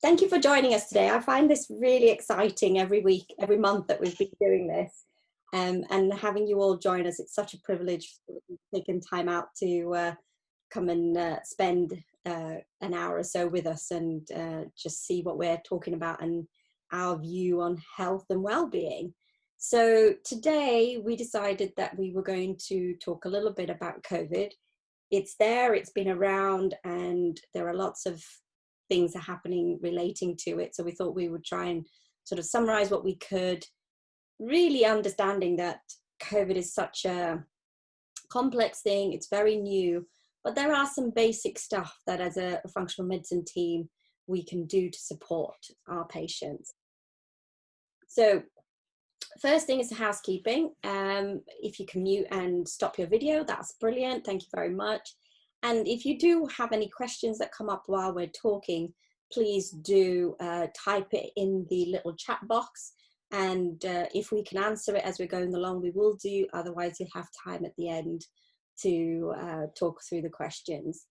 Thank you for joining us today. I find this really exciting every week, every month that we've been doing this. And having you all join us, it's such a privilege taking time out to come and spend an hour or so with us and just see what we're talking about and our view on health and well-being. So today we decided that we were going to talk a little bit about COVID. It's there, it's been around, and there are lots of things are happening relating to it. So we thought we would try and sort of summarize what we could, really understanding that COVID is such a complex thing. It's very new, but there are some basic stuff that as a functional medicine team we can do to support our patients. So first thing is housekeeping. If you can mute and stop your video, that's brilliant. Thank you very much. And if you do have any questions that come up while we're talking, please do type it in the little chat box. And if we can answer it as we're going along, we will do. Otherwise, you'll have time at the end to talk through the questions.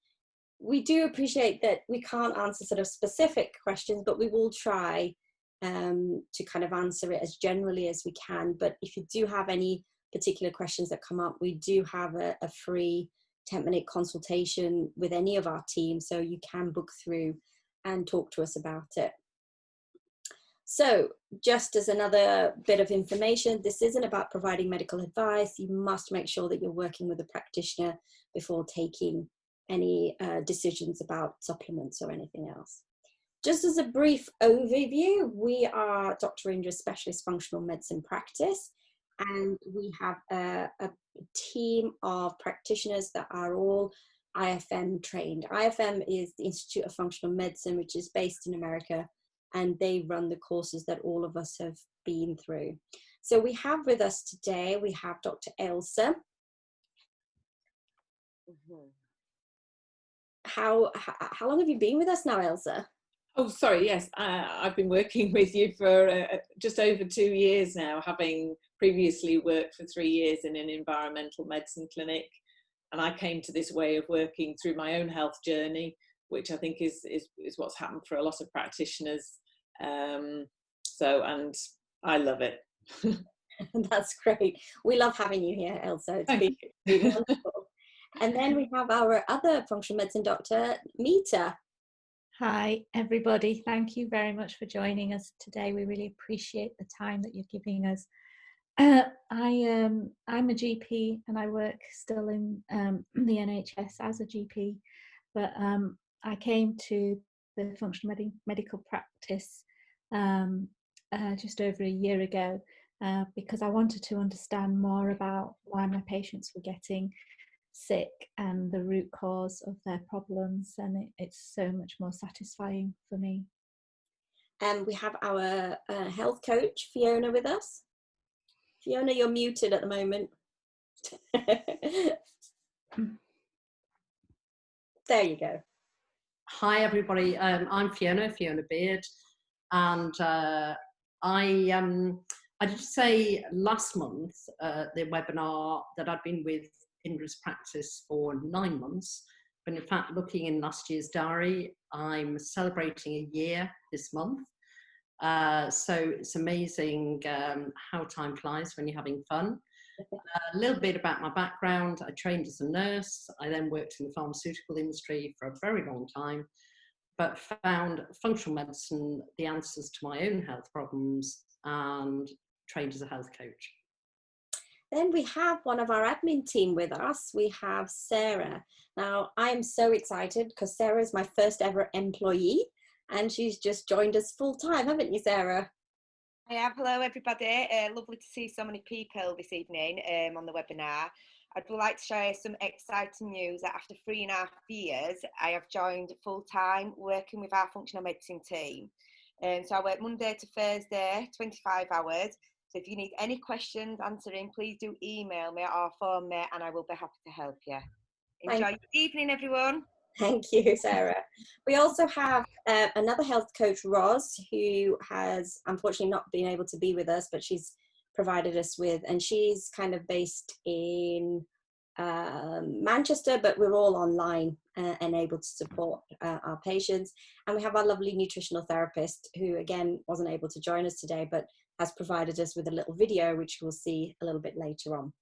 We do appreciate that we can't answer sort of specific questions, but we will try to kind of answer it as generally as we can. But if you do have any particular questions that come up, we do have a free 10-minute consultation with any of our team, so you can book through and talk to us about it. So just as another bit of information, this isn't about providing medical advice. You must make sure that you're working with a practitioner before taking any decisions about supplements or anything else. Just as a brief overview, we are Dr. Indra Specialist Functional Medicine Practice, and we have a team of practitioners that are all IFM trained. IFM is the Institute of Functional Medicine, which is based in America, and they run the courses that all of us have been through. So we have with us today, we have Dr. Ailsa. How long have you been with us now, Ailsa? Oh, sorry, yes. I've been working with you for just over 2 years now, having previously worked for 3 years in an environmental medicine clinic. And I came to this way of working through my own health journey, which I think is what's happened for a lot of practitioners. And I love it. That's great. We love having you here, Ailsa. It's been wonderful. And then we have our other functional medicine doctor, Meeta. Hi, everybody. Thank you very much for joining us today. We really appreciate the time that you're giving us. I'm a GP and I work still in the NHS as a GP, but I came to the functional medical practice just over a year ago because I wanted to understand more about why my patients were getting sick and the root cause of their problems, and it's so much more satisfying for me. And we have our health coach Fiona with us. Fiona, you're muted at the moment. There you go. Hi everybody, I'm Fiona Beard, and I did say last month the webinar that I'd been with Indra's practice for 9 months, but in fact looking in last year's diary, I'm celebrating a year this month. So it's amazing how time flies when you're having fun. A little bit about my background. I trained as a nurse. I then worked in the pharmaceutical industry for a very long time, but found functional medicine the answers to my own health problems and trained as a health coach. Then we have one of our admin team with us. We have Sarah. Now, I'm so excited because Sarah is my first ever employee and she's just joined us full time, haven't you, Sarah? I have. Hello, everybody. Lovely to see so many people this evening on the webinar. I'd like to share some exciting news that after 3.5 years, I have joined full time working with our functional medicine team. So I work Monday to Thursday, 25 hours. So if you need any questions answering, please do email me or phone me and I will be happy to help you. Enjoy your evening, everyone. Thank you, Sarah. We also have another health coach, Roz, who has unfortunately not been able to be with us, but she's provided us with, and she's kind of based in Manchester, but we're all online and able to support our patients. And we have our lovely nutritional therapist who again wasn't able to join us today, but has provided us with a little video, which we'll see a little bit later on.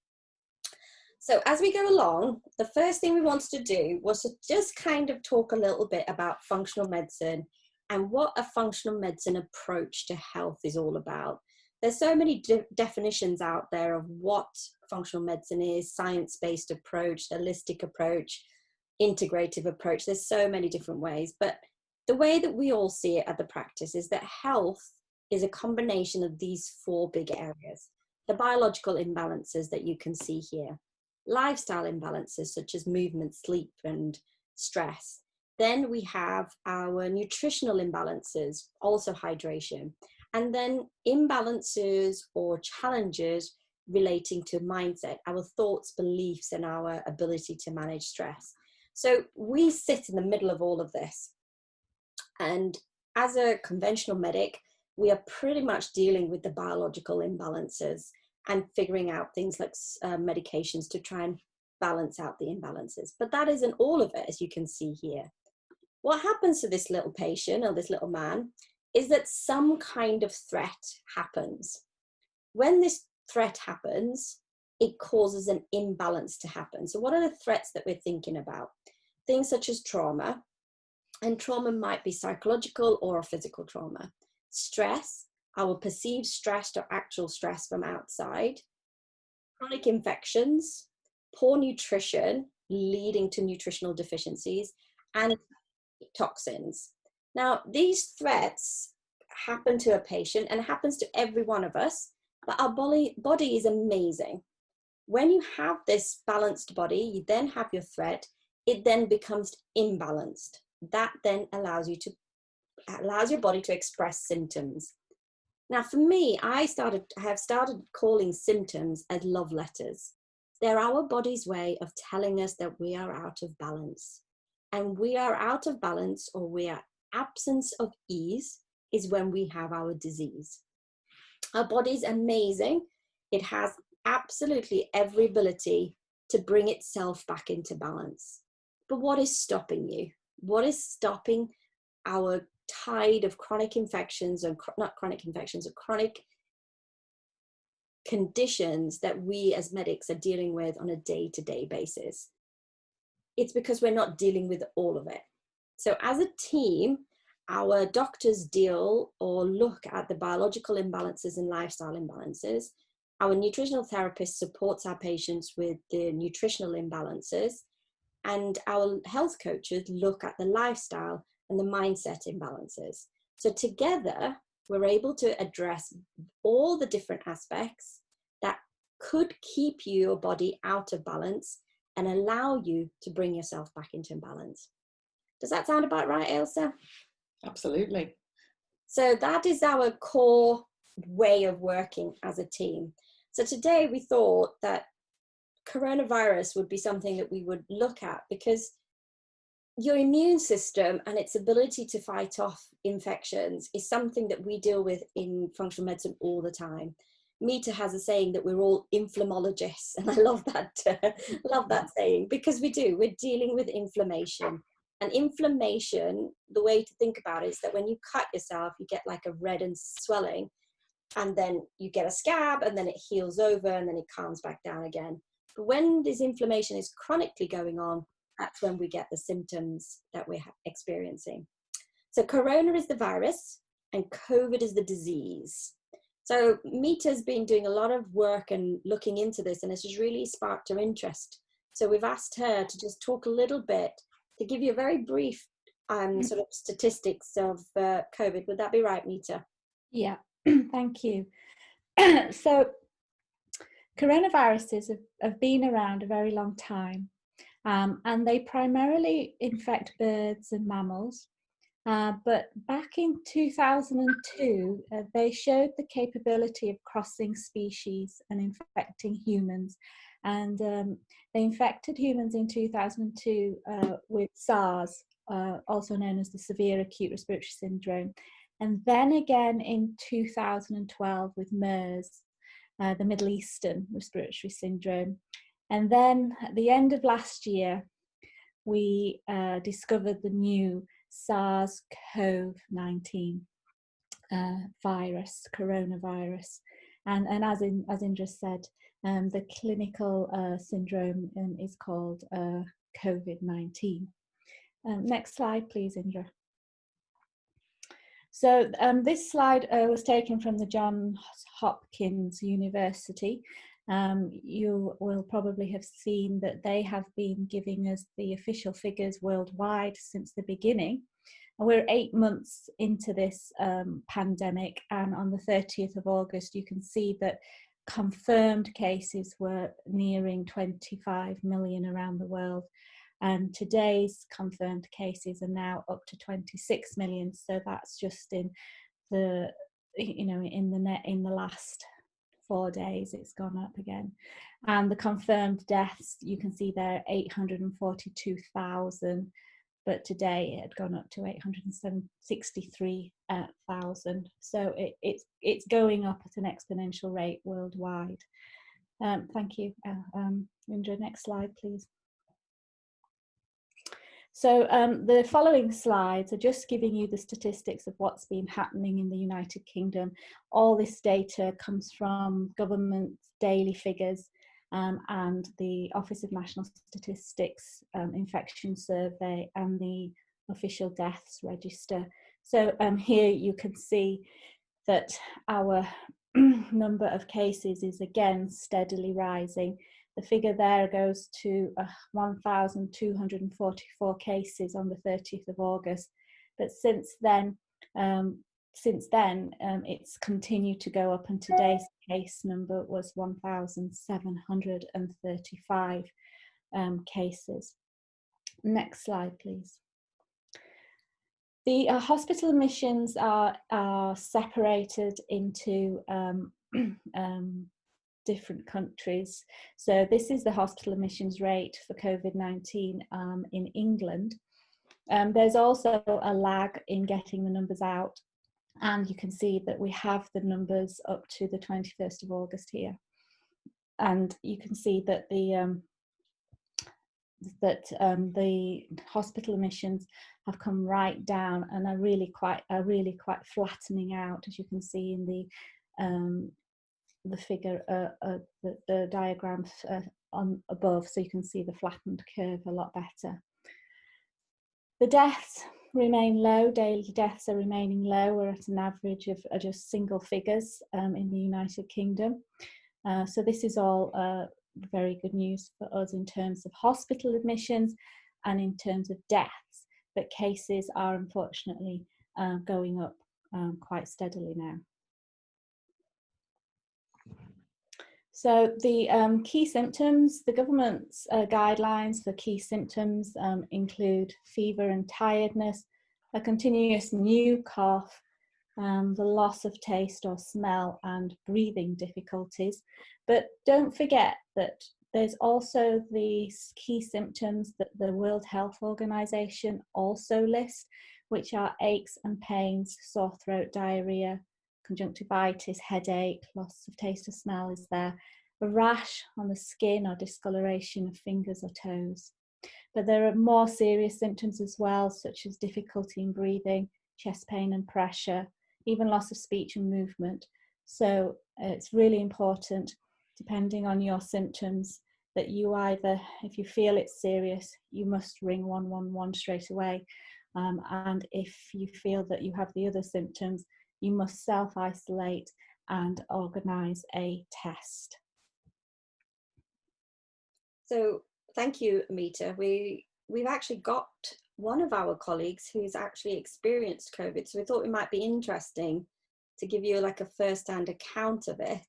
So as we go along, the first thing we wanted to do was to just kind of talk a little bit about functional medicine and what a functional medicine approach to health is all about. There's so many definitions out there of what functional medicine is: science-based approach, holistic approach, integrative approach. There's so many different ways, but the way that we all see it at the practice is that health is a combination of these four big areas: the biological imbalances that you can see here, lifestyle imbalances such as movement, sleep, and stress. Then we have our nutritional imbalances, also hydration, and then imbalances or challenges relating to mindset, our thoughts, beliefs, and our ability to manage stress. So we sit in the middle of all of this. And as a conventional medic, we are pretty much dealing with the biological imbalances and figuring out things like medications to try and balance out the imbalances. But that isn't all of it, as you can see here. What happens to this little patient or this little man is that some kind of threat happens. When this threat happens, it causes an imbalance to happen. So what are the threats that we're thinking about? Things such as trauma, and trauma might be psychological or physical trauma. Stress, our perceived stress or actual stress from outside. Chronic infections, poor nutrition leading to nutritional deficiencies, and toxins. Now, these threats happen to a patient and happens to every one of us, but our body is amazing. When you have this balanced body, you then have your threat, it then becomes imbalanced. That then allows your body to express symptoms. Now, for me, I have started calling symptoms as love letters. They're our body's way of telling us that we are out of balance. And we are out of balance, or we are absence of ease, is when we have our disease. Our body's amazing. It has absolutely every ability to bring itself back into balance. But what is stopping you? What is stopping our tide of chronic infections, or not chronic infections, or chronic conditions that we as medics are dealing with on a day-to-day basis? It's because we're not dealing with all of it. So as a team, our doctors deal or look at the biological imbalances and lifestyle imbalances. Our nutritional therapist supports our patients with the nutritional imbalances, and our health coaches look at the lifestyle and the mindset imbalances. So together, we're able to address all the different aspects that could keep your body out of balance and allow you to bring yourself back into balance. Does that sound about right, Ailsa? Absolutely. So that is our core way of working as a team. So today we thought that coronavirus would be something that we would look at, because your immune system and its ability to fight off infections is something that we deal with in functional medicine all the time. Mita has a saying that we're all inflammologists, and I love that saying, because we're dealing with inflammation. And inflammation, the way to think about it is that when you cut yourself, you get like a red and swelling, and then you get a scab, and then it heals over, and then it calms back down again. But when this inflammation is chronically going on, that's when we get the symptoms that we're experiencing. So corona is the virus and COVID is the disease. So Mita's been doing a lot of work and looking into this, and this has really sparked her interest. So we've asked her to just talk a little bit, to give you a very brief sort of statistics of COVID. Would that be right, Mita? Yeah, thank you. So coronaviruses have been around a very long time, and they primarily infect birds and mammals. But back in 2002, they showed the capability of crossing species and infecting humans. And they infected humans in 2002 with SARS, also known as the severe acute respiratory syndrome. And then again in 2012 with MERS, the Middle Eastern respiratory syndrome. And then at the end of last year, we discovered the new SARS-CoV-19 virus, coronavirus. And as Indra said, the clinical syndrome is called COVID-19. Next slide, please, Indra. So this slide was taken from the Johns Hopkins University. You will probably have seen that they have been giving us the official figures worldwide since the beginning. And we're 8 months into this pandemic, and on the 30th of August, you can see that confirmed cases were nearing 25 million around the world. And today's confirmed cases are now up to 26 million. So that's just in the, in the last 4 days, it's gone up again. And the confirmed deaths, you can see there 842,000, but today it had gone up to 863,000. So it's going up at an exponential rate worldwide. Thank you, Indra. Next slide, please. So the following slides are just giving you the statistics of what's been happening in the United Kingdom. All this data comes from government daily figures and the Office of National Statistics infection survey and the official deaths register. So here you can see that our number of cases is again steadily rising. The figure there goes to 1,244 cases on the 30th of August. But since then it's continued to go up, and today's case number was 1,735 cases. Next slide, please. The hospital admissions are separated into different countries. So this is the hospital admissions rate for COVID-19 in England. There's also a lag in getting the numbers out, and you can see that we have the numbers up to the 21st of August here. And you can see that the hospital admissions have come right down and are really quite flattening out, as you can see in the figure, the diagrams on above, so you can see the flattened curve a lot better. The deaths remain low. Daily deaths are remaining low. We're at an average of just single figures in the United Kingdom. So this is all very good news for us in terms of hospital admissions and in terms of deaths, but cases are unfortunately going up quite steadily now. So the key symptoms, the government's guidelines for key symptoms include fever and tiredness, a continuous new cough, the loss of taste or smell, and breathing difficulties. But don't forget that there's also these key symptoms that the World Health Organization also lists, which are aches and pains, sore throat, diarrhea, conjunctivitis, headache, loss of taste or smell is there, a rash on the skin or discoloration of fingers or toes. But there are more serious symptoms as well, such as difficulty in breathing, chest pain and pressure, even loss of speech and movement. So it's really important, depending on your symptoms, that you either, if you feel it's serious, you must ring 111 straight away. And if you feel that you have the other symptoms, you must self-isolate and organise a test. So thank you, Amita. We've actually got one of our colleagues who's actually experienced COVID, so we thought it might be interesting to give you like a first-hand account of it.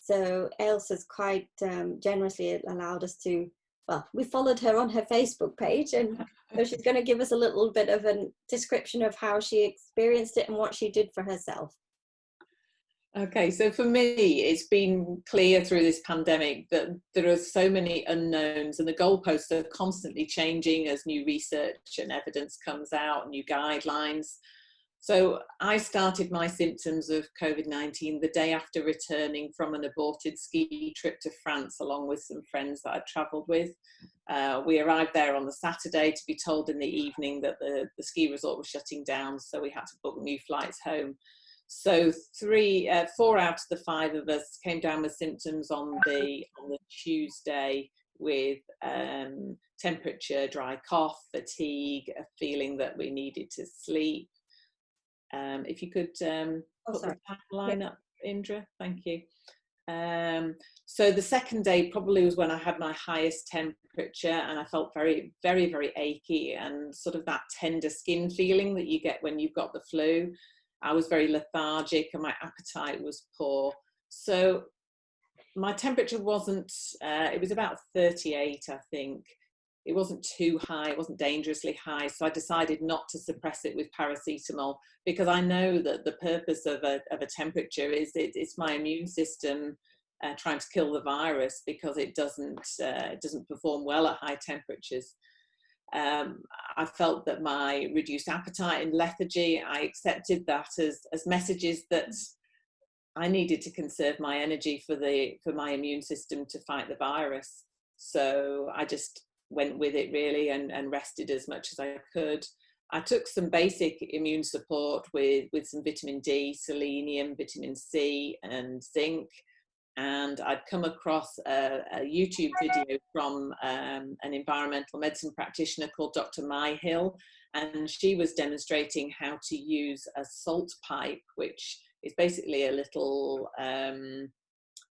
So Ailsa's quite generously allowed us to, well, we followed her on her Facebook page, and so she's going to give us a little bit of a description of how she experienced it and what she did for herself. Okay, so for me, it's been clear through this pandemic that there are so many unknowns, and the goalposts are constantly changing as new research and evidence comes out, new guidelines. So I started my symptoms of COVID-19 the day after returning from an aborted ski trip to France, along with some friends that I'd travelled with. We arrived there on the Saturday to be told in the evening that the ski resort was shutting down, so we had to book new flights home. So 4 out of the 5 of us came down with symptoms on the Tuesday, with temperature, dry cough, fatigue, a feeling that we needed to sleep. If you could put the timeline up, Indra, thank you. So the second day probably was when I had my highest temperature, and I felt very, very, very achy, and sort of that tender skin feeling that you get when you've got the flu. I was very lethargic and my appetite was poor. So my temperature wasn't, it was about 38, I think. It wasn't too high, it wasn't dangerously high, so I decided not to suppress it with paracetamol, because I know that the purpose of a temperature is it's my immune system trying to kill the virus, because it doesn't perform well at high temperatures. I felt that my reduced appetite and lethargy, I accepted that as messages that I needed to conserve my energy for my immune system to fight the virus. So I just went with it really, and rested as much as I could. I took some basic immune support with some vitamin D, selenium, vitamin C and zinc. And I'd come across a YouTube video from an environmental medicine practitioner called Dr Hill, and she was demonstrating how to use a salt pipe, which is basically a little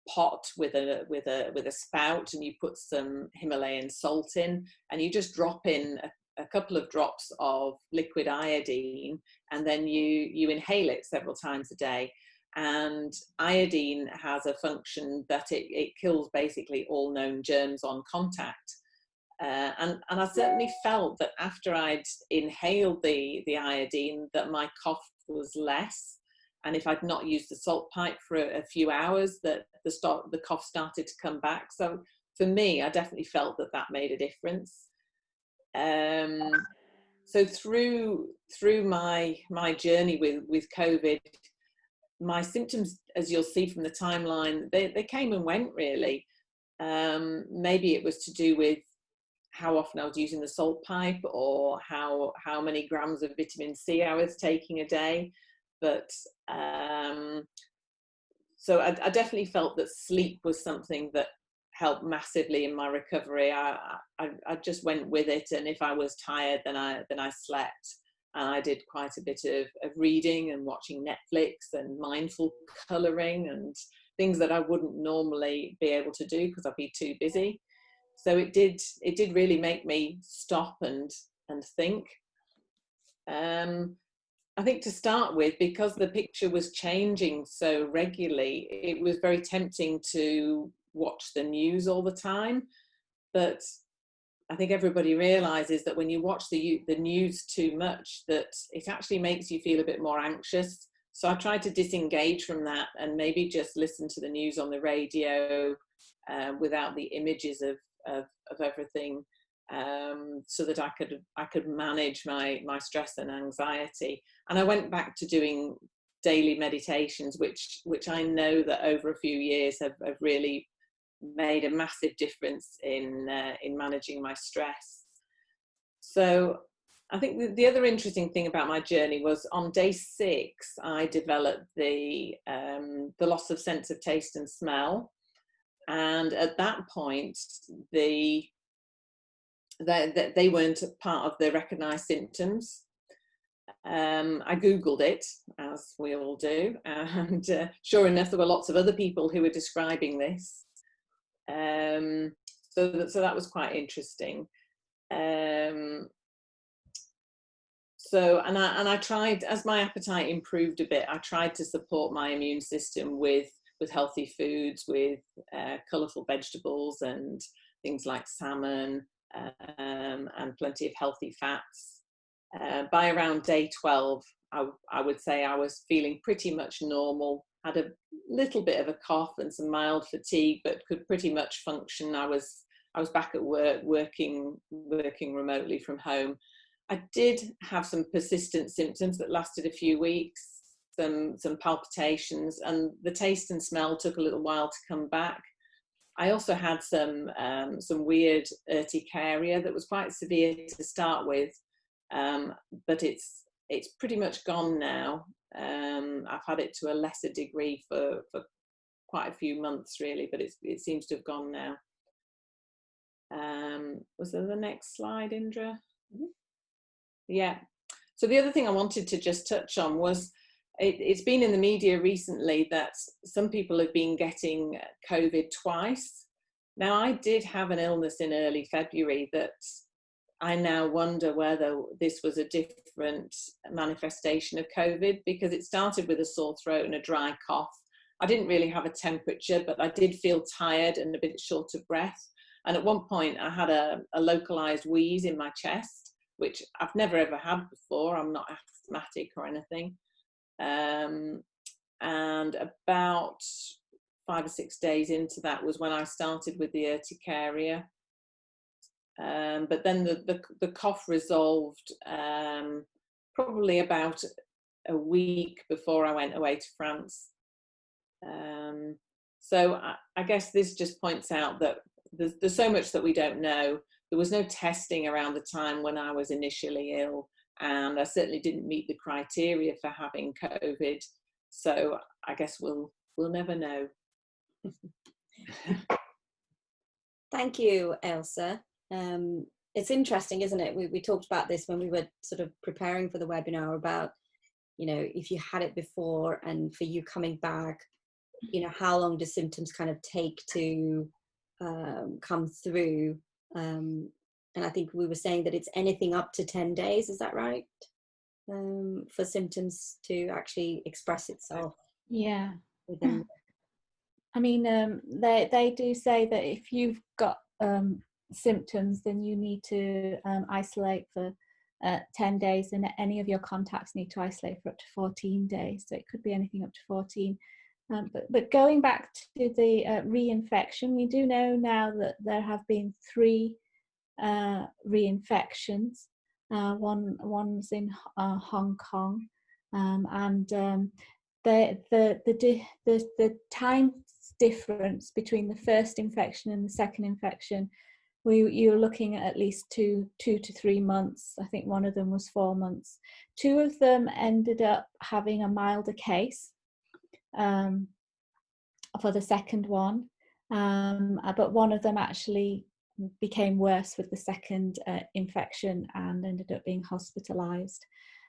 pot with a spout, and you put some Himalayan salt in, and you just drop in a couple of drops of liquid iodine, and then you inhale it several times a day. And iodine has a function that it kills basically all known germs on contact. And I certainly felt that after I'd inhaled the iodine, that my cough was less. And if I'd not used the salt pipe for a few hours, that the cough started to come back. So for me, I definitely felt that made a difference. So through my journey with COVID, my symptoms, as you'll see from the timeline, they came and went really. Maybe it was to do with how often I was using the salt pipe, or how many grams of vitamin C I was taking a day. But so I definitely felt that sleep was something that helped massively in my recovery. I just went with it, and if I was tired, then I slept. And I did quite a bit of reading and watching Netflix and mindful colouring and things that I wouldn't normally be able to do because I'd be too busy. So it did really make me stop and think. I think to start with, because the picture was changing so regularly, it was very tempting to watch the news all the time. But I think everybody realizes that when you watch the news too much, that it actually makes you feel a bit more anxious. So I tried to disengage from that and maybe just listen to the news on the radio without the images of everything, so that I could manage my stress and anxiety. And I went back to doing daily meditations, which I know that over a few years have really made a massive difference in managing my stress. So I think the other interesting thing about my journey was on day 6, I developed the loss of sense of taste and smell. And at that point, they weren't part of the recognised symptoms. I Googled it, as we all do, and sure enough, there were lots of other people who were describing this. So that was quite interesting. So I tried, as my appetite improved a bit, I tried to support my immune system with healthy foods, with colourful vegetables and things like salmon, and plenty of healthy fats. By around day 12, I would say I was feeling pretty much normal. Had a little bit of a cough and some mild fatigue, but could pretty much function. I was back at work, working remotely from home. I did have some persistent symptoms that lasted a few weeks, some palpitations, and the taste and smell took a little while to come back. I also had some weird urticaria that was quite severe to start with, but it's pretty much gone now. I've had it to a lesser degree for quite a few months really, but it seems to have gone now. Was there the next slide, Indra? Mm-hmm. Yeah. So the other thing I wanted to just touch on was it's been in the media recently that some people have been getting COVID twice. Now, I did have an illness in early February that I now wonder whether this was a different manifestation of COVID, because it started with a sore throat and a dry cough. I didn't really have a temperature, but I did feel tired and a bit short of breath. And at one point I had a localized wheeze in my chest, which I've never ever had before. I'm not asthmatic or anything. And about 5 or 6 days into that was when I started with the urticaria. But then the cough resolved probably about a week before I went away to France. So I guess this just points out that there's so much that we don't know. There was no testing around the time when I was initially ill, and I certainly didn't meet the criteria for having COVID. So I guess we'll never know. Thank you, Ailsa. It's interesting, isn't it? We talked about this when we were sort of preparing for the webinar about, you know, if you had it before and for you coming back, you know, how long do symptoms kind of take to come through? And I think we were saying that it's anything up to 10 days, is that right? For symptoms to actually express itself. Yeah. Within. I mean, they do say that if you've got symptoms, then you need to isolate for 10 days, and any of your contacts need to isolate for up to 14 days. So it could be anything up to 14. But going back to the reinfection, we do know now that there have been 3 reinfections. One's in Hong Kong, and the time difference between the first infection and the second infection, you're looking at least two to 3 months. I think one of them was 4 months. 2 of them ended up having a milder case for the second one, but one of them actually became worse with the second infection and ended up being hospitalized.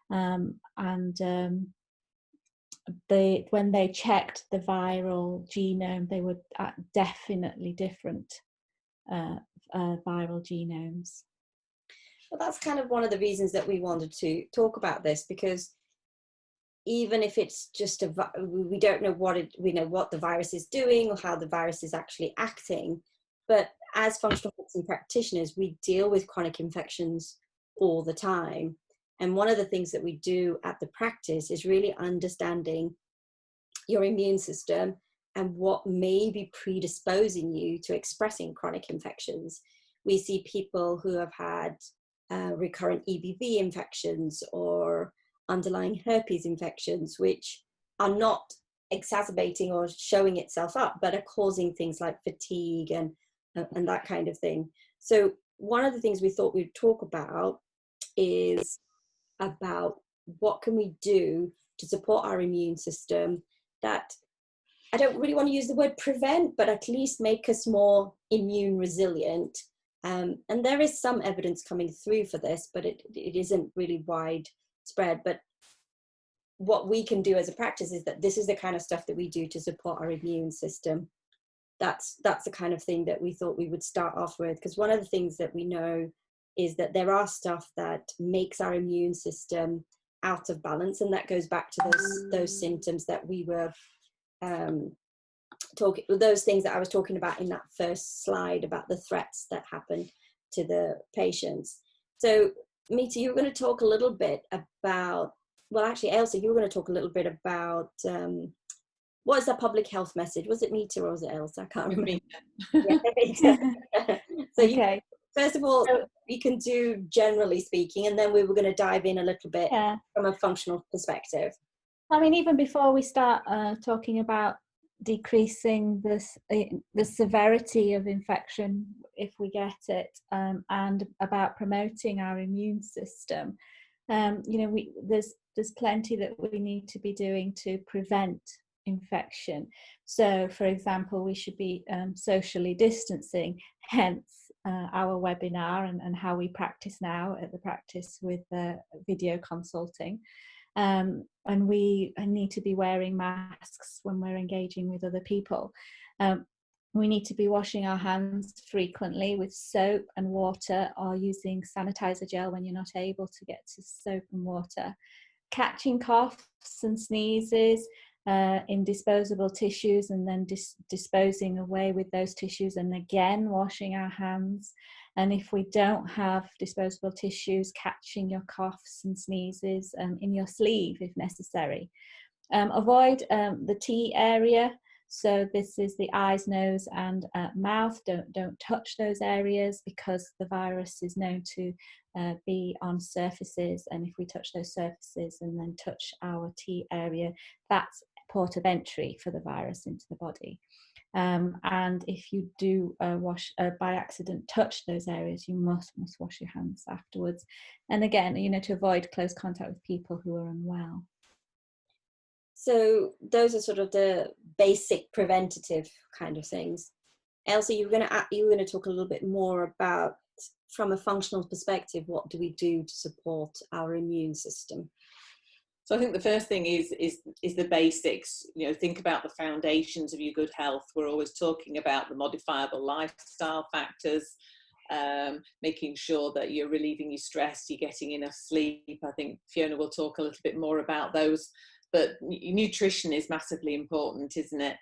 When they checked the viral genome, they were definitely different viral genomes. Well, that's kind of one of the reasons that we wanted to talk about this, because even if it's just we don't know we know what the virus is doing or how the virus is actually acting, but as functional medicine practitioners, we deal with chronic infections all the time. And one of the things that we do at the practice is really understanding your immune system and what may be predisposing you to expressing chronic infections. We see people who have had recurrent EBV infections or underlying herpes infections, which are not exacerbating or showing itself up, but are causing things like fatigue and that kind of thing. So one of the things we thought we'd talk about is about what can we do to support our immune system that, I don't really want to use the word prevent, but at least make us more immune resilient. And there is some evidence coming through for this, but it isn't really widespread. But what we can do as a practice is that this is the kind of stuff that we do to support our immune system. That's the kind of thing that we thought we would start off with, because one of the things that we know is that there are stuff that makes our immune system out of balance, and that goes back to those symptoms that we were those things that I was talking about in that first slide about the threats that happen to the patients. So Mita, you were going to talk a little bit about, well actually Ailsa, you were going to talk a little bit about what is the public health message? Was it Mita or was it Ailsa? I can't remember. Mita. Yeah, Mita. So okay. first of all, we can do generally speaking, and then we were going to dive in a little bit from a functional perspective. I mean, even before we start talking about decreasing the severity of infection if we get it, and about promoting our immune system, there's plenty that we need to be doing to prevent infection. So, for example, we should be socially distancing, hence our webinar and how we practice now at the practice with video consulting. And we need to be wearing masks when we're engaging with other people. We need to be washing our hands frequently with soap and water, or using sanitizer gel when you're not able to get to soap and water. Catching coughs and sneezes in disposable tissues, and then disposing away with those tissues, and again washing our hands. And if we don't have disposable tissues, catching your coughs and sneezes in your sleeve if necessary. Avoid the T area. So this is the eyes, nose and mouth. Don't touch those areas, because the virus is known to be on surfaces, and if we touch those surfaces and then touch our T area, that's port of entry for the virus into the body. And if you do by accident touch those areas, you must wash your hands afterwards. And again, to avoid close contact with people who are unwell. So those are sort of the basic preventative kind of things. Ailsa, you were going to talk a little bit more about, from a functional perspective, what do we do to support our immune system? So I think the first thing is the basics. Think about the foundations of your good health. We're always talking about the modifiable lifestyle factors, making sure that you're relieving your stress, you're getting enough sleep. I think Fiona will talk a little bit more about those. But nutrition is massively important, isn't it?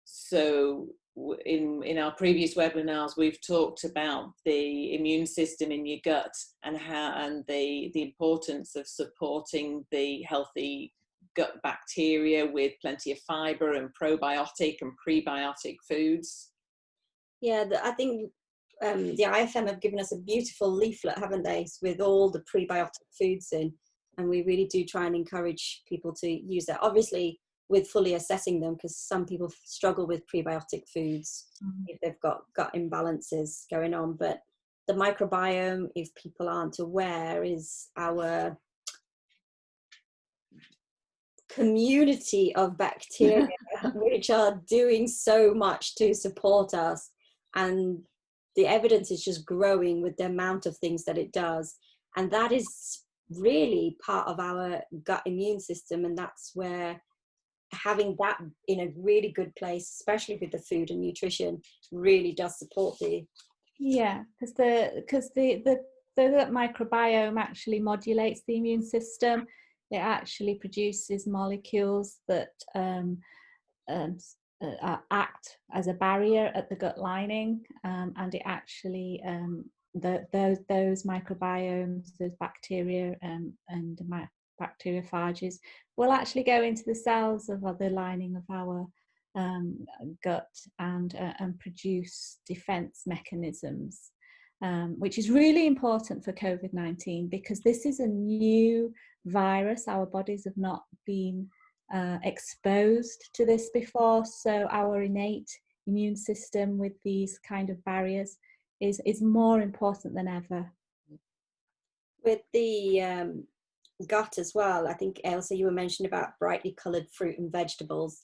So in our previous webinars, we've talked about the immune system in your gut, and the importance of supporting the healthy gut bacteria with plenty of fibre and probiotic and prebiotic foods. Yeah, I think the IFM have given us a beautiful leaflet, haven't they, with all the prebiotic foods in. And we really do try and encourage people to use that, obviously with fully assessing them, because some people struggle with prebiotic foods if they've got gut imbalances going on. But the microbiome, if people aren't aware, is our community of bacteria which are doing so much to support us. And the evidence is just growing with the amount of things that it does. And that is really part of our gut immune system, and that's where having that in a really good place, especially with the food and nutrition, really does support because the gut microbiome actually modulates the immune system. It actually produces molecules that act as a barrier at the gut lining, and it actually those microbiomes, those bacteria and bacteriophages will actually go into the cells of the lining of our gut and produce defense mechanisms, which is really important for COVID-19, because this is a new virus. Our bodies have not been exposed to this before, so our innate immune system with these kind of barriers is more important than ever. With the gut as well, I think, Ailsa, you were mentioning about brightly coloured fruit and vegetables.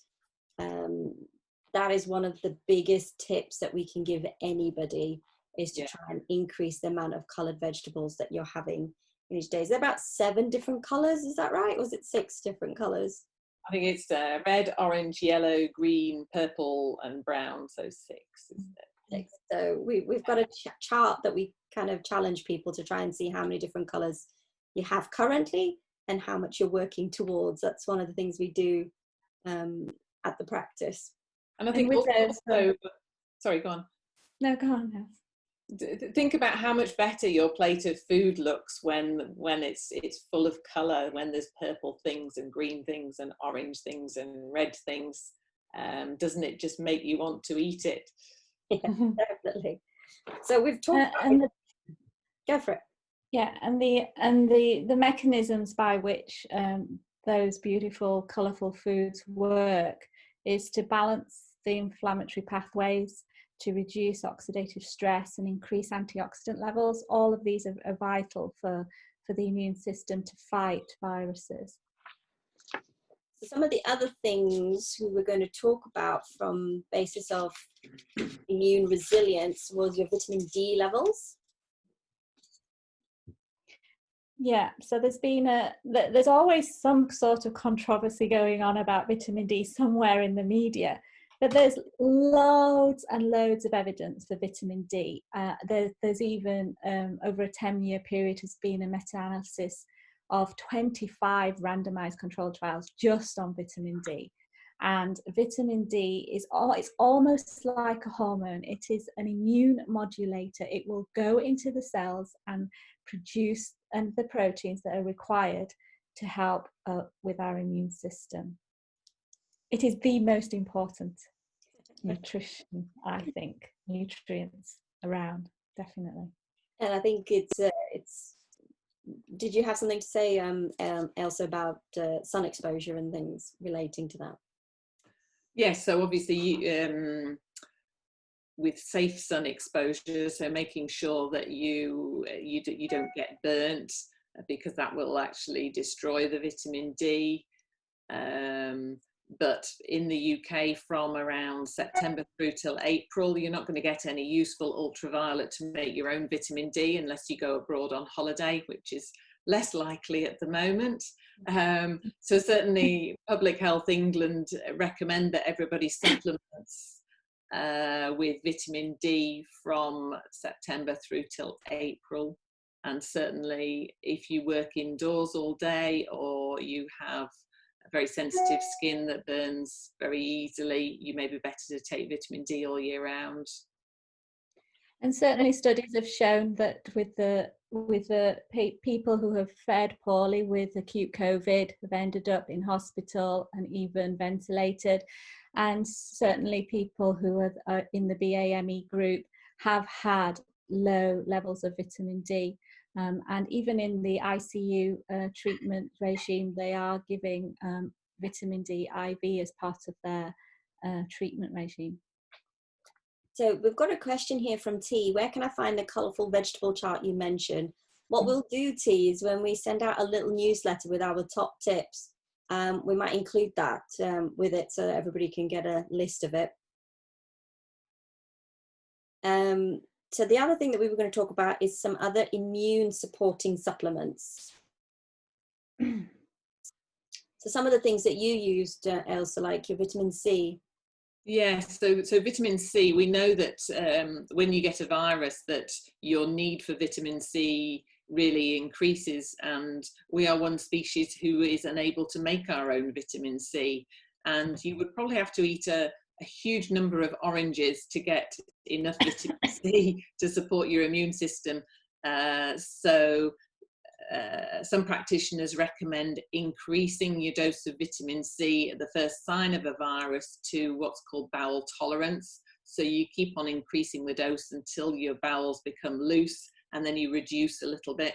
That is one of the biggest tips that we can give anybody, is to try and increase the amount of coloured vegetables that you're having in each day. Is there about 7 different colours, is that right? Or was it 6 different colours? I think it's red, orange, yellow, green, purple and brown, so 6, isn't it? So we've got a chart that we kind of challenge people to try and see how many different colours you have currently and how much you're working towards. That's one of the things we do at the practice. And I think also, sorry, go on. No, go on. No. Think about how much better your plate of food looks when it's full of colour, when there's purple things and green things and orange things and red things. Doesn't it just make you want to eat it? Yeah, definitely. So we've talked about go for it. Yeah, and the mechanisms by which those beautiful, colourful foods work is to balance the inflammatory pathways, to reduce oxidative stress and increase antioxidant levels. All of these are vital for the immune system to fight viruses. So some of the other things we were going to talk about from basis of immune resilience was your vitamin D levels. Yeah, so there's always some sort of controversy going on about vitamin D somewhere in the media, but there's loads and loads of evidence for vitamin D. There's even over a 10-year period has been a meta-analysis of 25 randomized controlled trials just on vitamin D. And vitamin D it's almost like a hormone. It is an immune modulator. It will go into the cells and produce the proteins that are required to help with our immune system. It is the most important nutrition, I think, nutrients around, definitely. And I think it's did you have something to say, Ailsa, about sun exposure and things relating to that? Yes, so obviously with safe sun exposure, so making sure that you don't get burnt, because that will actually destroy the vitamin D. But in the UK, from around September through till April, you're not going to get any useful ultraviolet to make your own vitamin D unless you go abroad on holiday, which is less likely at the moment. So certainly Public Health England recommend that everybody supplements with vitamin D from September through till April. And certainly if you work indoors all day, or you have a very sensitive skin that burns very easily, you may be better to take vitamin D all year round. And certainly studies have shown that with the people who have fared poorly with acute COVID have ended up in hospital and even ventilated. And certainly people who are in the BAME group have had low levels of vitamin D. And even in the ICU treatment regime, they are giving vitamin D IV as part of their treatment regime. So we've got a question here from T. Where can I find the colourful vegetable chart you mentioned? What we'll do, T, is when we send out a little newsletter with our top tips, we might include that with it so that everybody can get a list of it. So the other thing that we were going to talk about is some other immune supporting supplements. So some of the things that you used, Ailsa, like your vitamin C. Yes, so vitamin C, we know that when you get a virus that your need for vitamin C really increases, and we are one species who is unable to make our own vitamin C, and you would probably have to eat a huge number of oranges to get enough vitamin C to support your immune system. Some practitioners recommend increasing your dose of vitamin C at the first sign of a virus to what's called bowel tolerance. So you keep on increasing the dose until your bowels become loose, and then you reduce a little bit.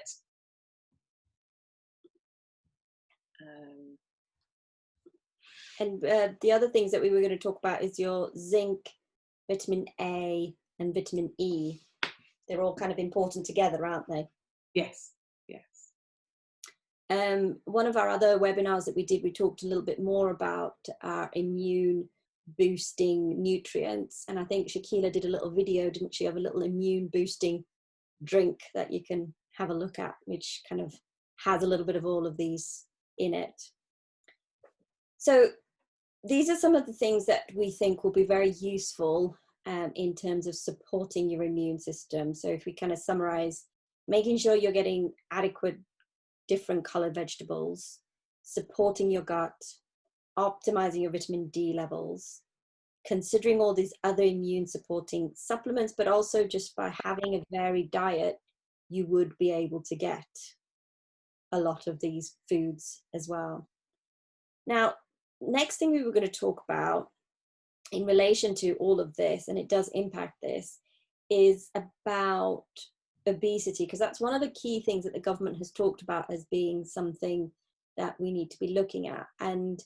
And the other things that we were going to talk about is your zinc, vitamin A, and vitamin E. They're all kind of important together, aren't they? Yes. One of our other webinars that we did, we talked a little bit more about our immune boosting nutrients, and I think Shakila did a little video, didn't she, of a little immune boosting drink that you can have a look at, which kind of has a little bit of all of these in it. So these are some of the things that we think will be very useful in terms of supporting your immune system. So if we kind of summarize, making sure you're getting adequate different colored vegetables, supporting your gut, optimizing your vitamin D levels, considering all these other immune supporting supplements, but also just by having a varied diet, you would be able to get a lot of these foods as well. Now, next thing we were going to talk about in relation to all of this, and it does impact this, is about obesity, because that's one of the key things that the government has talked about as being something that we need to be looking at. And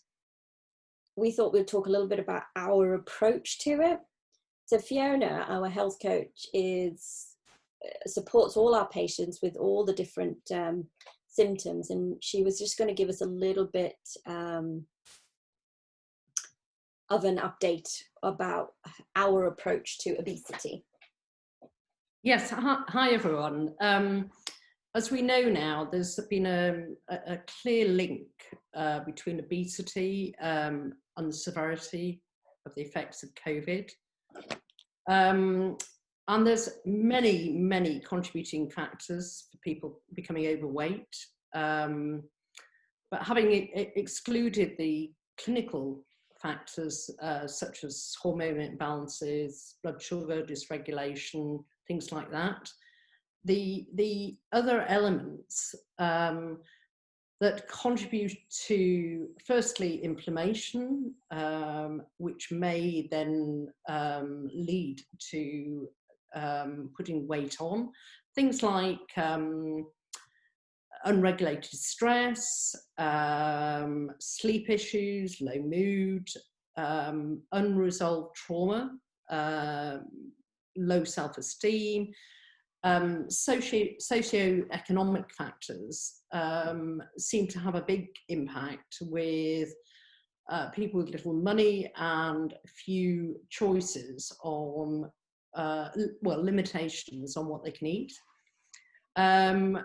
we thought we'd talk a little bit about our approach to it. So Fiona, our health coach, supports all our patients with all the different symptoms, and she was just going to give us a little bit of an update about our approach to obesity. Yes, hi everyone. As we know now, there's been a clear link between obesity and the severity of the effects of COVID. And there's many contributing factors for people becoming overweight. But having excluded the clinical factors such as hormone imbalances, blood sugar dysregulation, things like that, the other elements that contribute to, firstly, inflammation, which may then lead to putting weight on. Things like unregulated stress, sleep issues, low mood, unresolved trauma, low self-esteem, socio-economic factors seem to have a big impact with people with little money and few choices on, limitations on what they can eat. And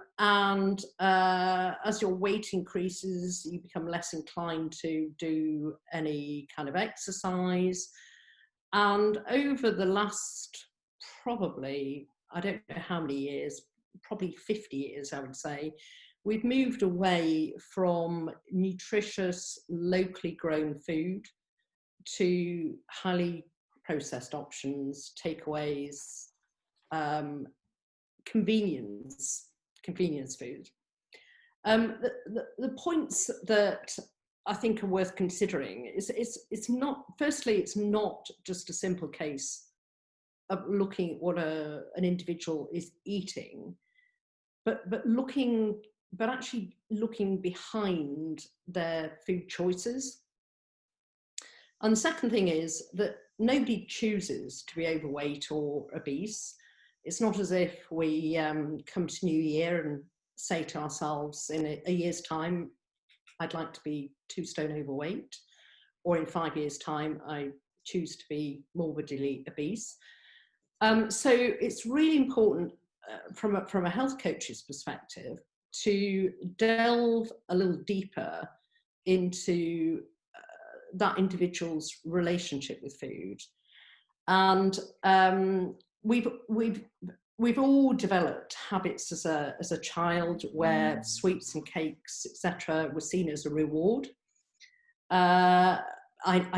as your weight increases, you become less inclined to do any kind of exercise. And over the last, probably, I don't know how many years, probably 50 years, I would say, we've moved away from nutritious, locally grown food to highly processed options, takeaways, convenience food. The points that I think are worth considering is it's not, firstly, it's not just a simple case of looking at what an individual is eating, but actually looking behind their food choices. And the second thing is that nobody chooses to be overweight or obese. It's not as if we come to New Year and say to ourselves, in a year's time, I'd like to be 2 stone overweight, or in 5 years' time, I choose to be morbidly obese. So it's really important from a health coach's perspective to delve a little deeper into that individual's relationship with food. And we've all developed habits as a child where sweets and cakes, etc., were seen as a reward. I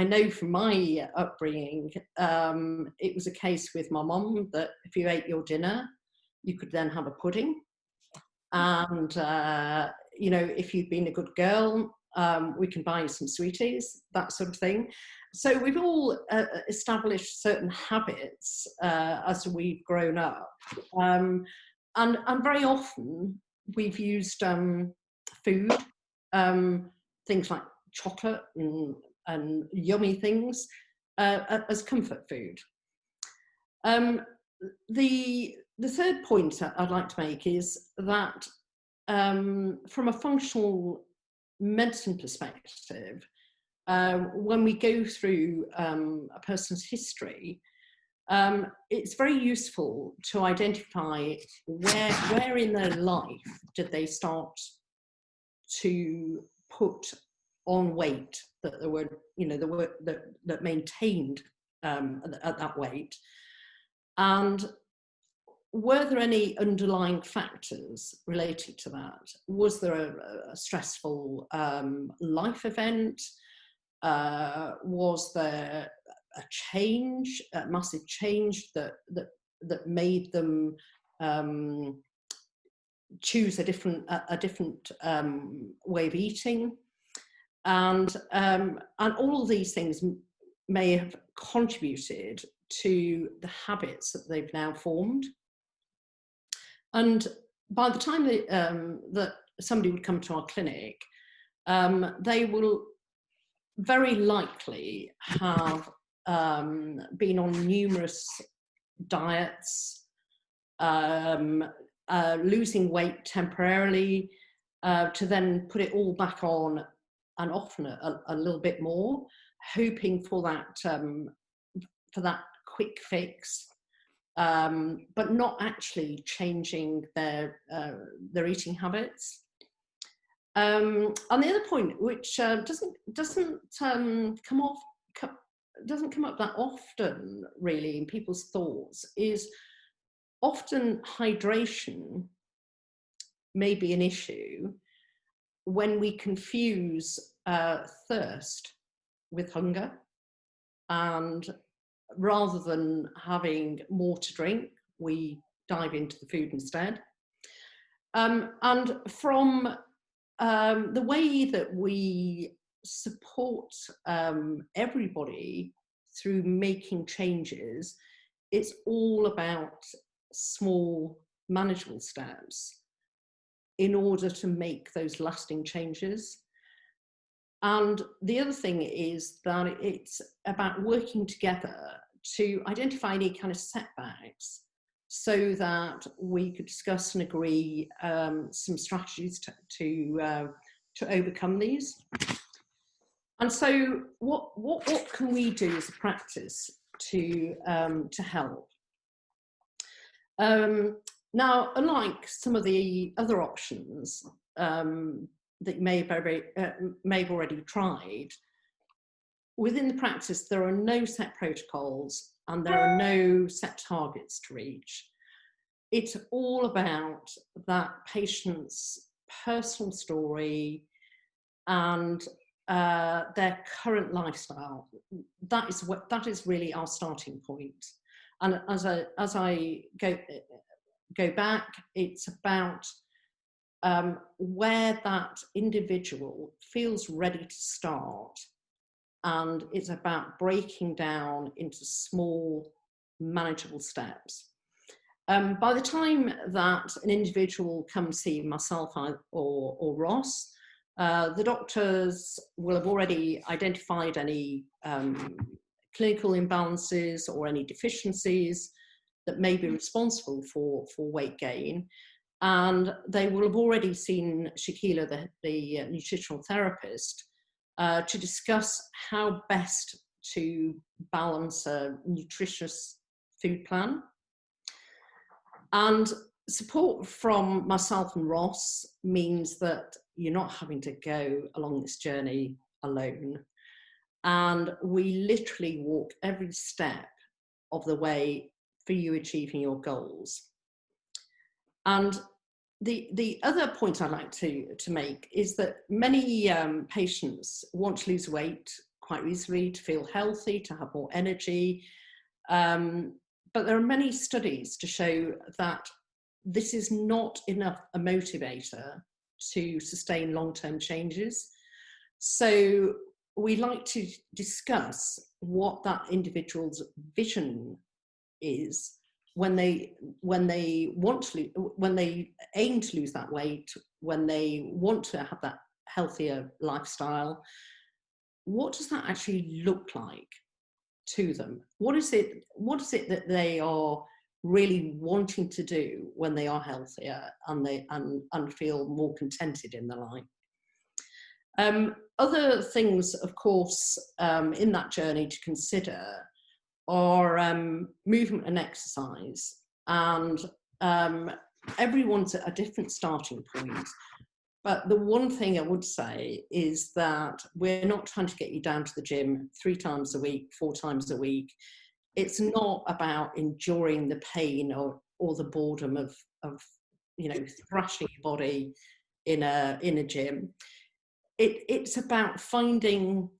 know from my upbringing, it was a case with my mum that if you ate your dinner, you could then have a pudding. And, if you'd been a good girl, we can buy you some sweeties, that sort of thing. So we've all established certain habits as we've grown up. And very often we've used food, things like chocolate and yummy things as comfort food. The third point I'd like to make is that from a functional medicine perspective, when we go through a person's history, it's very useful to identify where in their life did they start to put on weight that there were, that maintained at that weight, and were there any underlying factors related to that? Was there a stressful life event? Was there a change, a massive change that made them choose a different way of eating? And all of these things may have contributed to the habits that they've now formed. And by the time that somebody would come to our clinic, they will very likely have been on numerous diets, losing weight temporarily, to then put it all back on, and often a little bit more, hoping for that quick fix, but not actually changing their eating habits. And the other point, which doesn't come up that often really in people's thoughts, is often hydration may be an issue when we confuse thirst with hunger, and rather than having more to drink, we dive into the food instead. And from the way that we support everybody through making changes, it's all about small, manageable steps in order to make those lasting changes. And the other thing is that it's about working together to identify any kind of setbacks, so that we could discuss and agree some strategies to overcome these. And so what can we do as a practice to help? Now, unlike some of the other options that you may have already tried, within the practice there are no set protocols and there are no set targets to reach. It's all about that patient's personal story and their current lifestyle. That is really our starting point. And as I go back, it's about where that individual feels ready to start, and it's about breaking down into small, manageable steps. By the time that an individual comes see myself or Ross, the doctors will have already identified any clinical imbalances or any deficiencies that may be responsible for weight gain. And they will have already seen Shakila, the nutritional therapist, to discuss how best to balance a nutritious food plan. And support from myself and Ross means that you're not having to go along this journey alone. And we literally walk every step of the way for you achieving your goals. And the other point I'd like to make is that many patients want to lose weight quite easily, to feel healthy, to have more energy. But there are many studies to show that this is not enough a motivator to sustain long-term changes. So we like to discuss what that individual's vision is when they aim to lose that weight, when they want to have that healthier lifestyle. What does that actually look like to them? What is it that they are really wanting to do when they are healthier and feel more contented in their life? Other things, of course, in that journey to consider are movement and exercise. And everyone's at a different starting point. But the one thing I would say is that we're not trying to get you down to the gym 3 times a week, 4 times a week. It's not about enduring the pain or the boredom of thrashing your body in a gym. It's about finding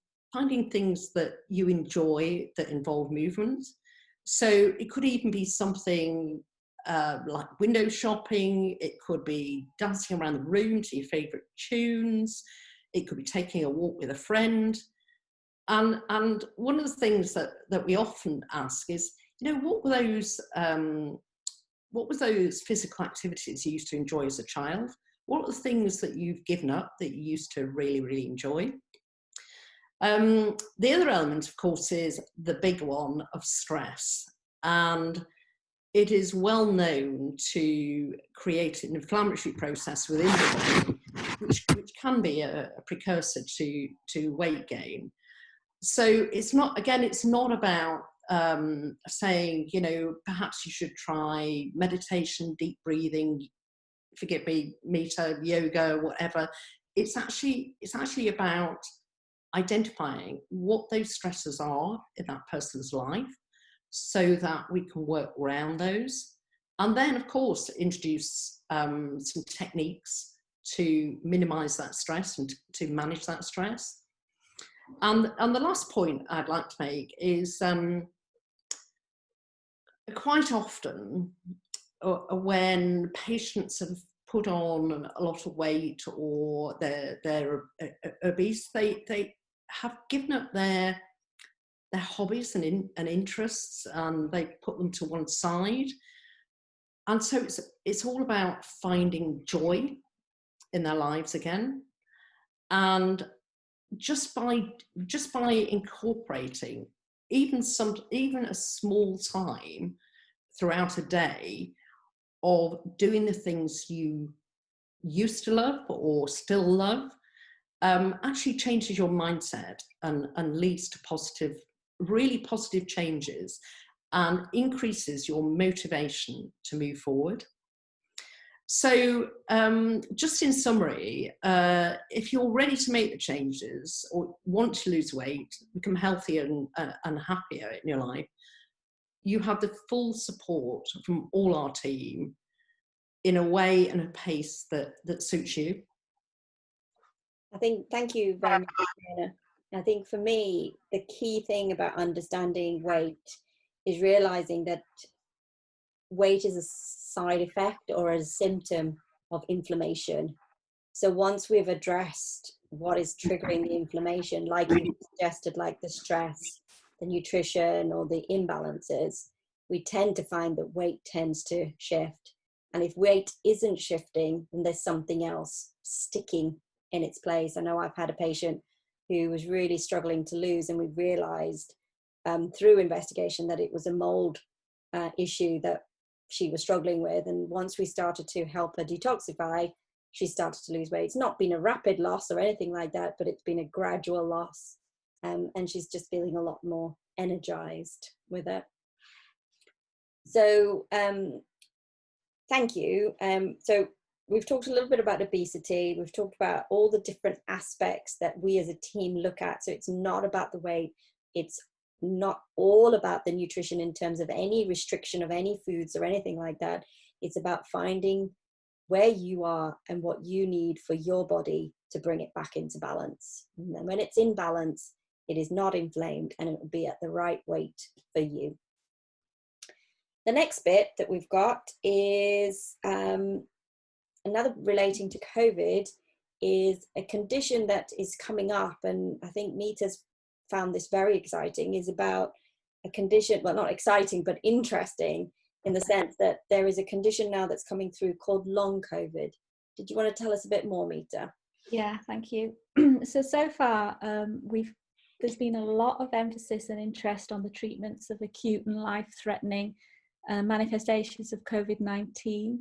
things that you enjoy that involve movement. So it could even be something like window shopping. It could be dancing around the room to your favourite tunes. It could be taking a walk with a friend. And one of the things that we often ask is, what were those physical activities you used to enjoy as a child? What are the things that you've given up that you used to really, really enjoy? The other element, of course, is the big one of stress. And it is well known to create an inflammatory process within the body, which can be a precursor to weight gain. So it's not about saying, perhaps you should try meditation, deep breathing, forgive me, meter, yoga, whatever. It's actually about identifying what those stresses are in that person's life so that we can work around those. And then, of course, introduce some techniques to minimize that stress and to manage that stress. And the last point I'd like to make is quite often when patients have put on a lot of weight or they're obese, they have given up their hobbies and interests, and they put them to one side. And so it's all about finding joy in their lives again. And just by incorporating even a small time throughout a day of doing the things you used to love or still love, actually changes your mindset and leads to really positive changes and increases your motivation to move forward. So just in summary, if you're ready to make the changes or want to lose weight, become healthier and happier in your life, you have the full support from all our team in a way and a pace that suits you. Thank you very much, Fiona. I think for me, the key thing about understanding weight is realizing that weight is a side effect or a symptom of inflammation. So once we've addressed what is triggering the inflammation, like you suggested, like the stress, the nutrition, or the imbalances, we tend to find that weight tends to shift. And if weight isn't shifting, then there's something else sticking in its place. I know I've had a patient who was really struggling to lose, and we realized through investigation that it was a mold issue that she was struggling with. And once we started to help her detoxify, she started to lose weight. It's not been a rapid loss or anything like that, but it's been a gradual loss. And she's just feeling a lot more energized with it. So thank you. So we've talked a little bit about obesity. We've talked about all the different aspects that we as a team look at. So it's not about the weight. It's not all about the nutrition in terms of any restriction of any foods or anything like that. It's about finding where you are and what you need for your body to bring it back into balance. And then when it's in balance, it is not inflamed and it will be at the right weight for you. The next bit that we've got is another relating to COVID, is a condition that is coming up, and I think Meeta's found this very exciting, is about a condition, well, not exciting, but interesting in the sense that there is a condition now that's coming through called long COVID. Did you want to tell us a bit more, Meeta? Yeah, thank you. So far, there's been a lot of emphasis and interest on the treatments of acute and life-threatening manifestations of COVID-19.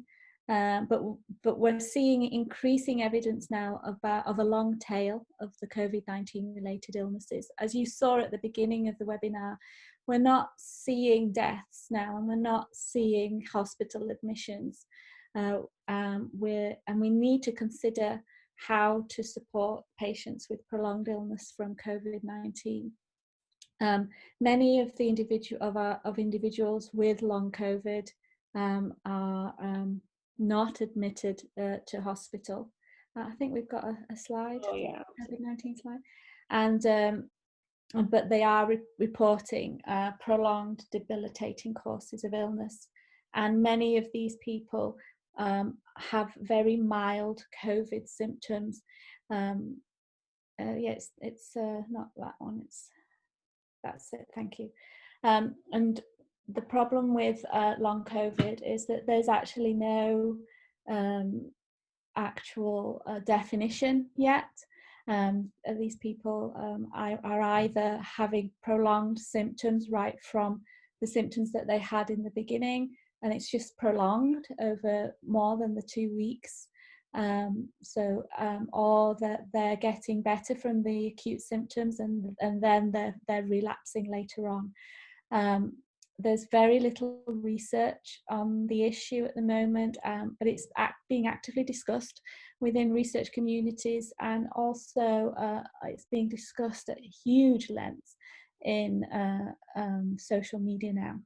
But we're seeing increasing evidence now of a long tail of the COVID-19 related illnesses. As you saw at the beginning of the webinar, we're not seeing deaths now, and we're not seeing hospital admissions. And we need to consider how to support patients with prolonged illness from COVID-19. Many of the individuals with long COVID are not admitted to hospital. I think we've got a slide, COVID-19 slide, and but they are reporting prolonged debilitating courses of illness, and many of these people have very mild COVID symptoms. Yes, it's not that one. It's That's it, thank you. And the problem with long COVID is that there's actually no actual definition yet. These people are either having prolonged symptoms right from the symptoms that they had in the beginning, and it's just prolonged over more than the 2 weeks, or that they're getting better from the acute symptoms and then they're relapsing later on. There's very little research on the issue at the moment, but it's being actively discussed within research communities, and also it's being discussed at huge lengths in social media now.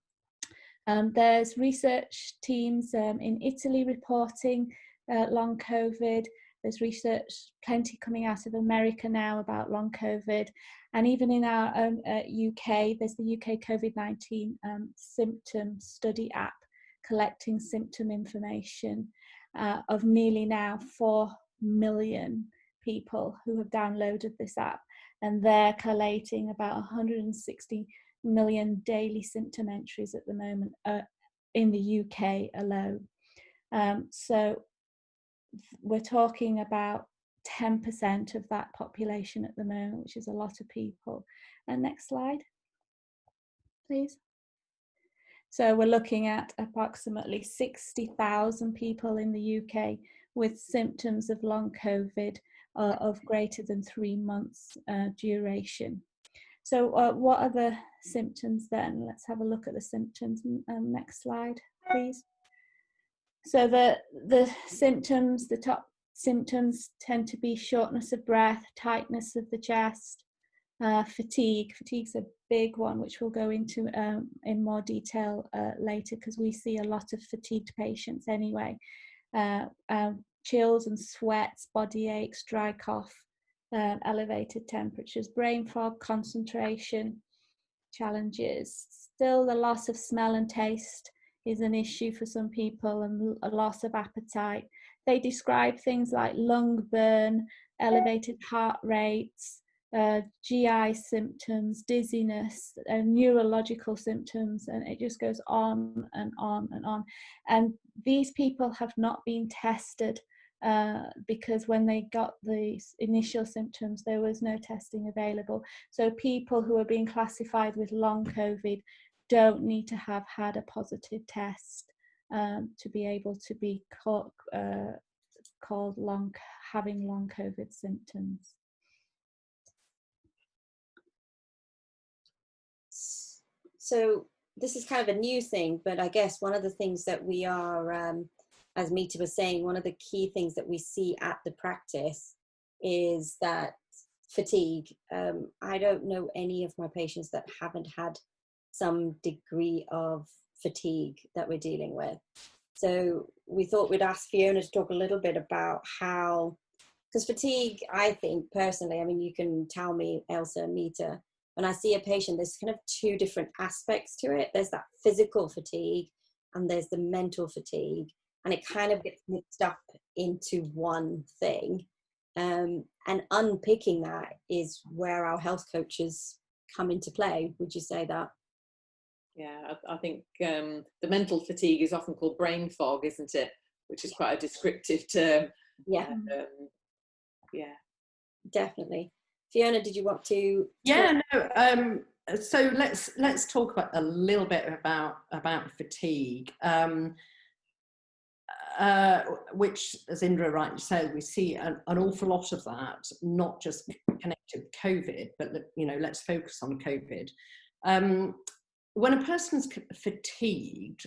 There's research teams in Italy reporting long COVID. There's research plenty coming out of America now about long COVID. And even in our own UK, there's the UK COVID-19 symptom study app collecting symptom information of nearly now 4 million people who have downloaded this app. And they're collating about 160 million daily symptom entries at the moment in the UK alone. So we're talking about 10% of that population at the moment, which is a lot of people. And next slide, please. So we're looking at approximately 60,000 people in the UK with symptoms of long COVID of greater than 3 months duration. So what are the symptoms then? Let's have a look at the symptoms. Next slide, please. So the symptoms, the top symptoms tend to be shortness of breath, tightness of the chest, fatigue. Fatigue's a big one, which we'll go into in more detail later, because we see a lot of fatigued patients anyway. Chills and sweats, body aches, dry cough, elevated temperatures, brain fog, concentration challenges. Still, the loss of smell and taste is an issue for some people, and a loss of appetite. They describe things like lung burn, elevated heart rates, GI symptoms, dizziness, neurological symptoms, and it just goes on and on and on. And these people have not been tested because when they got the initial symptoms, there was no testing available. So people who are being classified with long COVID don't need to have had a positive test to be able to be called having long COVID symptoms. So this is kind of a new thing, but I guess one of the things that we are, as Mita was saying, one of the key things that we see at the practice is that fatigue. I don't know any of my patients that haven't had some degree of fatigue that we're dealing with. So we thought we'd ask Fiona to talk a little bit about how, because fatigue, I think personally, I mean, you can tell me, Ailsa and Mita, when I see a patient, there's kind of two different aspects to it. There's that physical fatigue and there's the mental fatigue, and it kind of gets mixed up into one thing. And unpicking that is where our health coaches come into play. Would you say that? Yeah, I think the mental fatigue is often called brain fog, isn't it? Which is quite a descriptive term. Yeah. Yeah. Definitely. Fiona, did you want to? Yeah, no. So let's talk about a little bit about fatigue, which, as Indra rightly said, we see an awful lot of that, not just connected with COVID, but let's focus on COVID. When a person's fatigued,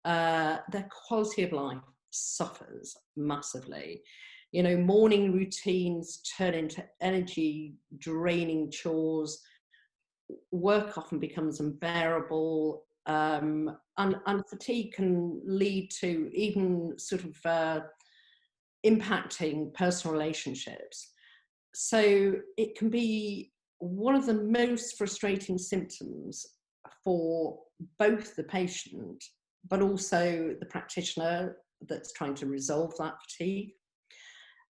their quality of life suffers massively. Morning routines turn into energy draining chores. Work often becomes unbearable, and fatigue can lead to even sort of impacting personal relationships. So it can be one of the most frustrating symptoms for both the patient, but also the practitioner that's trying to resolve that fatigue.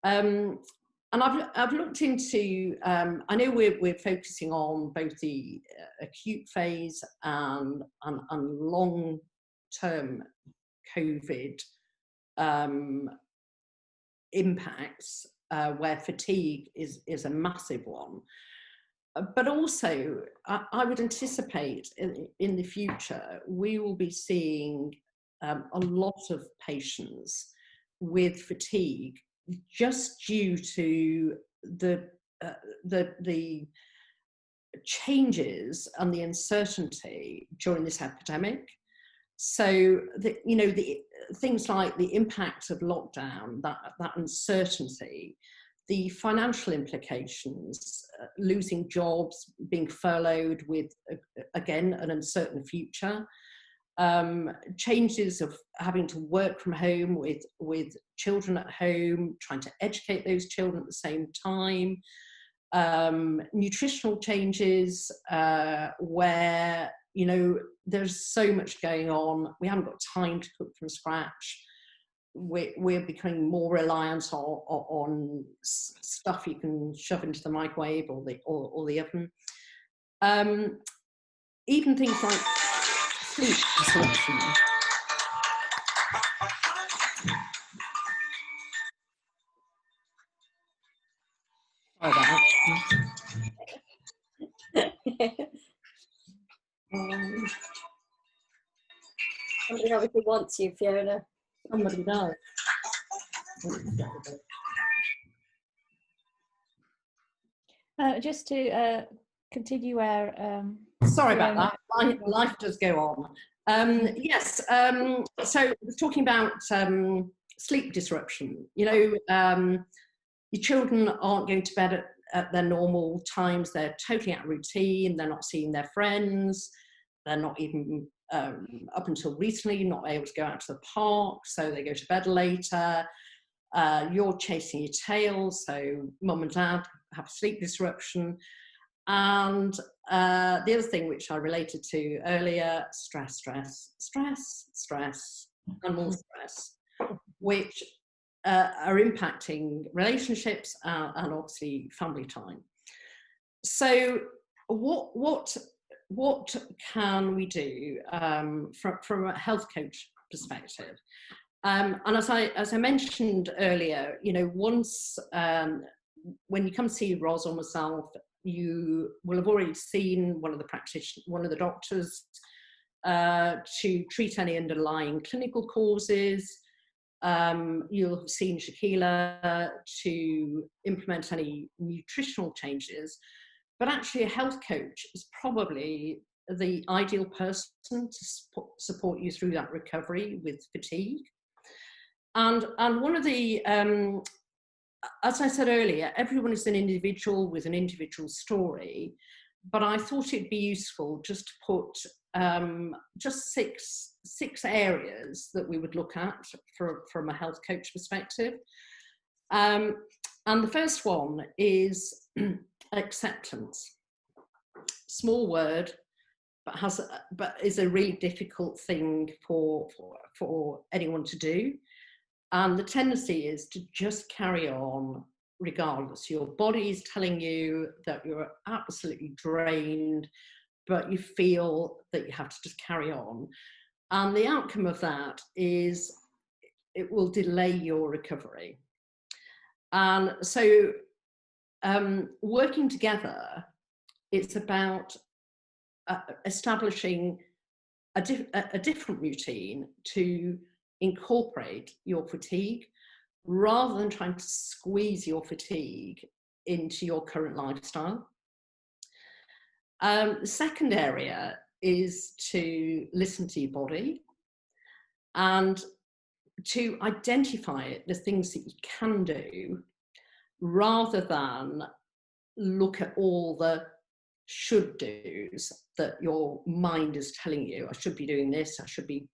And I've looked into, I know we're focusing on both the acute phase and long-term COVID impacts, where fatigue is a massive one. But also, I would anticipate in the future, we will be seeing a lot of patients with fatigue just due to the changes and the uncertainty during this epidemic. So the things like the impact of lockdown, that uncertainty, the financial implications, losing jobs, being furloughed with, again, an uncertain future, changes of having to work from home with children at home, trying to educate those children at the same time, nutritional changes, where, there's so much going on. We haven't got time to cook from scratch. We're becoming more reliant on stuff you can shove into the microwave or the oven. Even things like sleep disruption. Somebody obviously wants you, Fiona. Somebody does. Just to continue where... Sorry about that. Life does go on. Yes, so talking about sleep disruption, your children aren't going to bed at their normal times. They're totally out of routine. They're not seeing their friends. They're not even, up until recently, not able to go out to the park, so they go to bed later. You're chasing your tail, so mum and dad have sleep disruption. And the other thing which I related to earlier, stress, and more stress, which are impacting relationships and obviously family time. So what can we do from a health coach perspective? And as I mentioned earlier, once when you come to see Ros or myself, you will have already seen one of the doctors to treat any underlying clinical causes. You'll have seen Shaquila to implement any nutritional changes, but actually a health coach is probably the ideal person to support you through that recovery with fatigue. And one of the, as I said earlier, everyone is an individual with an individual story, but I thought it'd be useful just to put just six areas that we would look at from a health coach perspective. And the first one is acceptance. Small word, but is a really difficult thing for anyone to do. And the tendency is to just carry on regardless. Your body is telling you that you're absolutely drained, but you feel that you have to just carry on. And the outcome of that is it will delay your recovery. And so working together, it's about establishing a different routine to incorporate your fatigue, rather than trying to squeeze your fatigue into your current lifestyle. The second area is to listen to your body and to identify the things that you can do, rather than look at all the should do's that your mind is telling you. I should be doing this, I should be